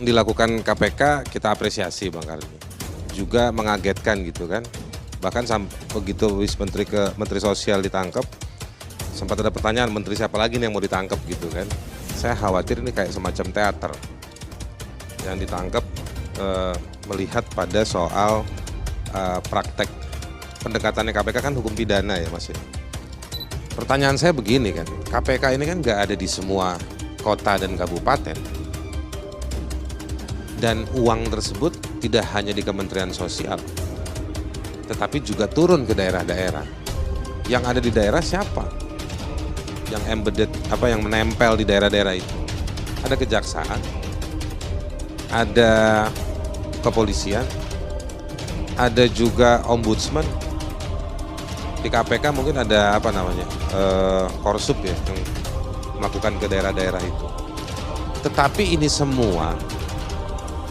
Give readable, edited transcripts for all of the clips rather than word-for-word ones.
dilakukan KPK kita apresiasi Bang Karni. Juga mengagetkan gitu kan. Bahkan begitu Menteri Sosial ditangkap, sempat ada pertanyaan menteri siapa lagi nih yang mau ditangkap gitu kan. Saya khawatir ini kayak semacam teater yang ditangkap melihat pada soal praktek pendekatannya KPK kan hukum pidana ya Mas. Pertanyaan saya begini kan, KPK ini kan nggak ada di semua kota dan kabupaten. Dan uang tersebut tidak hanya di Kementerian Sosial, tetapi juga turun ke daerah-daerah. Yang ada di daerah siapa? Yang embedded, yang menempel di daerah-daerah itu? Ada kejaksaan, ada kepolisian, ada juga ombudsman. Di KPK mungkin ada Korsup ya yang melakukan ke daerah-daerah itu. Tetapi ini semua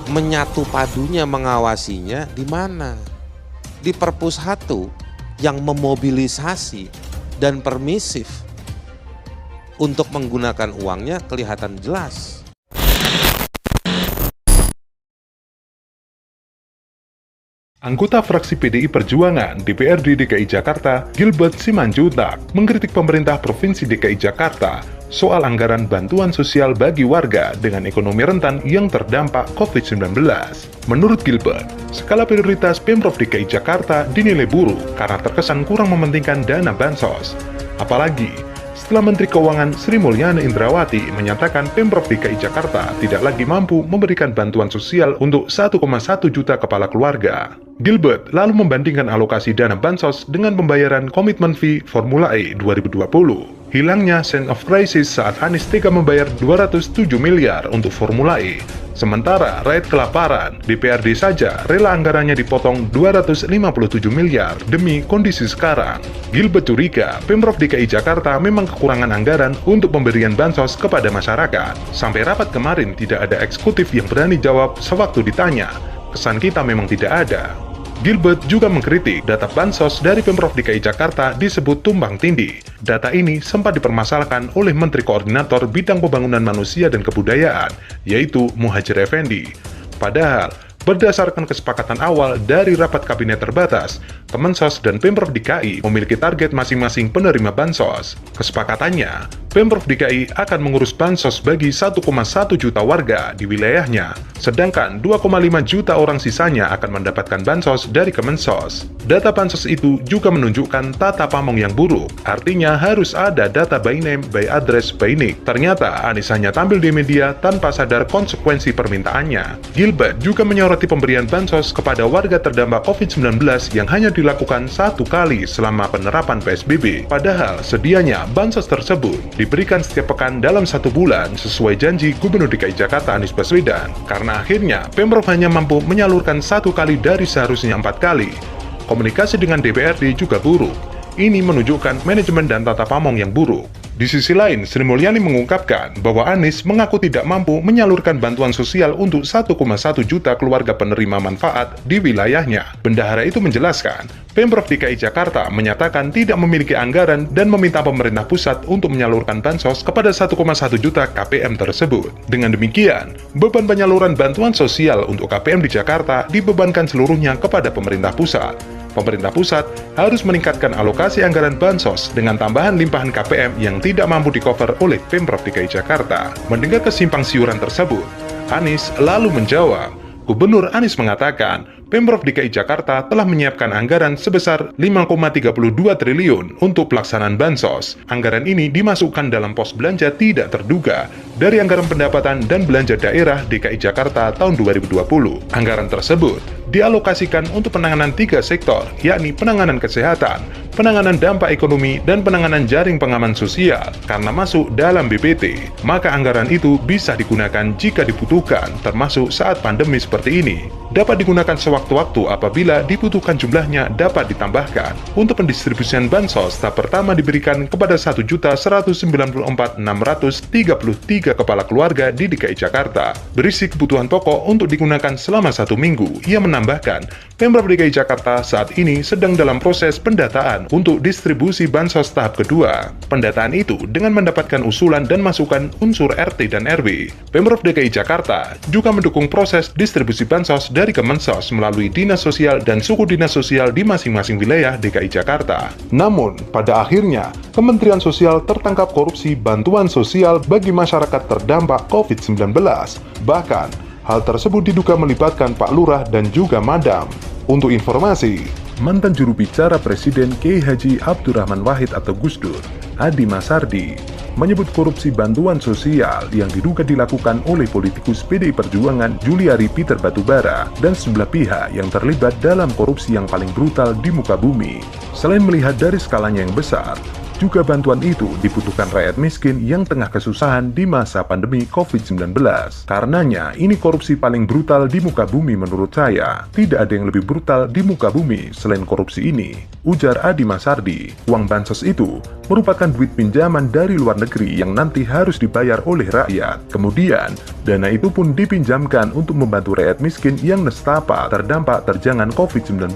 menyatu padunya mengawasinya di mana? Di Perpus 1 yang memobilisasi dan permisif untuk menggunakan uangnya kelihatan jelas. Anggota fraksi PDI Perjuangan DPRD DKI Jakarta, Gilbert Simanjuntak, mengkritik pemerintah Provinsi DKI Jakarta soal anggaran bantuan sosial bagi warga dengan ekonomi rentan yang terdampak COVID-19. Menurut Gilbert, skala prioritas Pemprov DKI Jakarta dinilai buruk karena terkesan kurang mementingkan dana bansos. Apalagi, setelah Menteri Keuangan Sri Mulyani Indrawati menyatakan Pemprov DKI Jakarta tidak lagi mampu memberikan bantuan sosial untuk 1,1 juta kepala keluarga. Gilbert lalu membandingkan alokasi dana bansos dengan pembayaran komitmen fee Formula E 2020. Hilangnya sense of crisis saat Anies tega membayar 207 miliar untuk Formula E. Sementara rakyat kelaparan, DPRD saja rela anggarannya dipotong 257 miliar demi kondisi sekarang. Gilbert curiga Pemprov DKI Jakarta memang kekurangan anggaran untuk pemberian bansos kepada masyarakat. Sampai rapat kemarin tidak ada eksekutif yang berani jawab sewaktu ditanya. Kesan kita memang tidak ada. Gilbert juga mengkritik data bansos dari Pemprov DKI Jakarta disebut tumbang tindih. Data ini sempat dipermasalahkan oleh Menteri Koordinator Bidang Pembangunan Manusia dan Kebudayaan, yaitu Muhadjir Effendi. Padahal, berdasarkan kesepakatan awal dari rapat kabinet terbatas, Kemensos dan Pemprov DKI memiliki target masing-masing penerima bansos. Kesepakatannya, Pemprov DKI akan mengurus bansos bagi 1,1 juta warga di wilayahnya, sedangkan 2,5 juta orang sisanya akan mendapatkan bansos dari Kemensos. Data bansos itu juga menunjukkan tata pamong yang buruk, artinya harus ada data by name, by address, by nick. Ternyata Anies hanya tampil di media tanpa sadar konsekuensi permintaannya. Gilbert juga menyoroti pemberian bansos kepada warga terdampak COVID-19 yang hanya dilakukan 1 kali selama penerapan PSBB. Padahal sedianya bansos tersebut diberikan setiap pekan dalam 1 bulan sesuai janji Gubernur DKI Jakarta Anies Baswedan. Karena akhirnya Pemprov hanya mampu menyalurkan 1 kali dari seharusnya 4 kali. Komunikasi dengan DPRD juga buruk. Ini menunjukkan manajemen dan tata pamong yang buruk. Di sisi lain, Sri Mulyani mengungkapkan bahwa Anies mengaku tidak mampu menyalurkan bantuan sosial untuk 1,1 juta keluarga penerima manfaat di wilayahnya. Bendahara itu menjelaskan, Pemprov DKI Jakarta menyatakan tidak memiliki anggaran dan meminta pemerintah pusat untuk menyalurkan bansos kepada 1,1 juta KPM tersebut. Dengan demikian, beban penyaluran bantuan sosial untuk KPM di Jakarta dibebankan seluruhnya kepada pemerintah pusat. Pemerintah pusat harus meningkatkan alokasi anggaran bansos dengan tambahan limpahan KPM yang tidak mampu di-cover oleh Pemprov DKI Jakarta. Mendengar kesimpang siuran tersebut, Anies lalu menjawab, Gubernur Anies mengatakan, Pemprov DKI Jakarta telah menyiapkan anggaran sebesar 5,32 triliun untuk pelaksanaan bansos. Anggaran ini dimasukkan dalam pos belanja tidak terduga dari anggaran pendapatan dan belanja daerah DKI Jakarta tahun 2020. Anggaran tersebut dialokasikan untuk penanganan 3 sektor, yakni penanganan kesehatan, penanganan dampak ekonomi, dan penanganan jaring pengaman sosial. Karena masuk dalam BPT, maka anggaran itu bisa digunakan jika dibutuhkan, termasuk saat pandemi seperti ini. Dapat digunakan sewaktu-waktu apabila dibutuhkan, jumlahnya dapat ditambahkan. Untuk pendistribusian bansos, tahap pertama diberikan kepada 1.194.633 kepala keluarga di DKI Jakarta, berisi kebutuhan pokok untuk digunakan selama 1 minggu. Ia menambahkan, Pemprov DKI Jakarta saat ini sedang dalam proses pendataan untuk distribusi bansos tahap kedua. Pendataan itu dengan mendapatkan usulan dan masukan unsur RT dan RW. Pemprov DKI Jakarta juga mendukung proses distribusi bansos dari Kemensos melalui Dinas Sosial dan Suku Dinas Sosial di masing-masing wilayah DKI Jakarta. Namun, pada akhirnya, Kementerian Sosial tertangkap korupsi bantuan sosial bagi masyarakat terdampak COVID-19. Bahkan, hal tersebut diduga melibatkan Pak Lurah dan juga Madam. Untuk informasi, mantan juru bicara Presiden Kiai Haji Abdurrahman Wahid atau Gus Dur, Adi Masardi, menyebut korupsi bantuan sosial yang diduga dilakukan oleh politikus PDI Perjuangan Juliari Peter Batubara dan sejumlah pihak yang terlibat dalam korupsi yang paling brutal di muka bumi. Selain melihat dari skalanya yang besar, juga bantuan itu dibutuhkan rakyat miskin yang tengah kesusahan di masa pandemi COVID-19. Karenanya, ini korupsi paling brutal di muka bumi menurut saya. Tidak ada yang lebih brutal di muka bumi selain korupsi ini, ujar Adi Masardi. Uang bansos itu merupakan duit pinjaman dari luar negeri yang nanti harus dibayar oleh rakyat. Kemudian, dana itu pun dipinjamkan untuk membantu rakyat miskin yang nestapa terdampak terjangan COVID-19.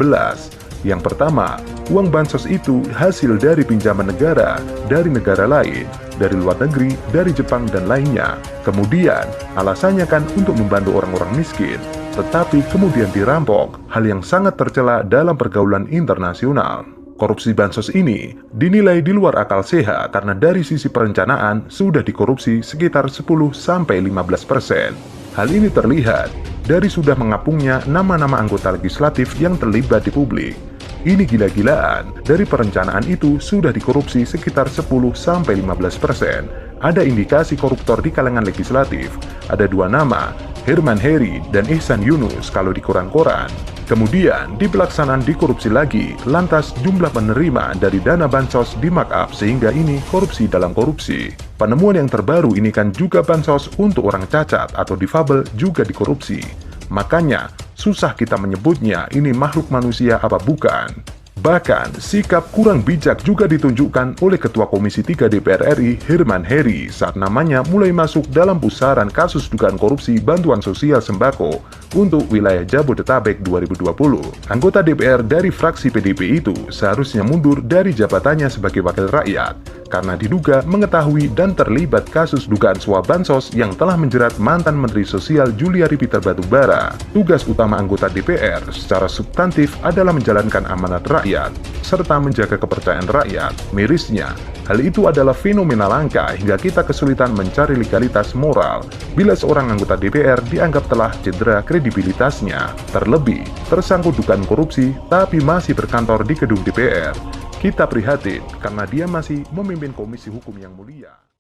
Yang pertama, uang bansos itu hasil dari pinjaman negara dari negara lain, dari luar negeri, dari Jepang, dan lainnya. Kemudian, alasannya kan untuk membantu orang-orang miskin, tetapi kemudian dirampok, hal yang sangat tercela dalam pergaulan internasional. Korupsi bansos ini dinilai di luar akal sehat karena dari sisi perencanaan sudah dikorupsi sekitar 10-15%. Hal ini terlihat dari sudah mengapungnya nama-nama anggota legislatif yang terlibat di publik. Ini gila-gilaan, dari perencanaan itu sudah dikorupsi sekitar 10-15%. Ada indikasi koruptor di kalangan legislatif, ada dua nama, Herman Heri dan Ihsan Yunus kalau di koran-koran. Kemudian, di pelaksanaan dikorupsi lagi, lantas jumlah penerima dari dana bansos di-markup sehingga ini korupsi dalam korupsi. Penemuan yang terbaru ini kan juga bansos untuk orang cacat atau difabel juga dikorupsi. Makanya, susah kita menyebutnya ini makhluk manusia apa bukan. Bahkan, sikap kurang bijak juga ditunjukkan oleh Ketua Komisi 3 DPR RI, Herman Heri, saat namanya mulai masuk dalam pusaran kasus dugaan korupsi bantuan sosial sembako untuk wilayah Jabodetabek 2020. Anggota DPR dari fraksi PDIP itu seharusnya mundur dari jabatannya sebagai wakil rakyat, karena diduga mengetahui dan terlibat kasus dugaan suap bansos yang telah menjerat mantan Menteri Sosial Juliari Peter Batubara. Tugas utama anggota DPR secara substantif adalah menjalankan amanat rakyat, serta menjaga kepercayaan rakyat. Mirisnya, hal itu adalah fenomena langka hingga kita kesulitan mencari legalitas moral bila seorang anggota DPR dianggap telah cedera kredibilitasnya. Terlebih, tersangkut dugaan korupsi tapi masih berkantor di gedung DPR. Kita prihatin karena dia masih memimpin Komisi Hukum yang mulia.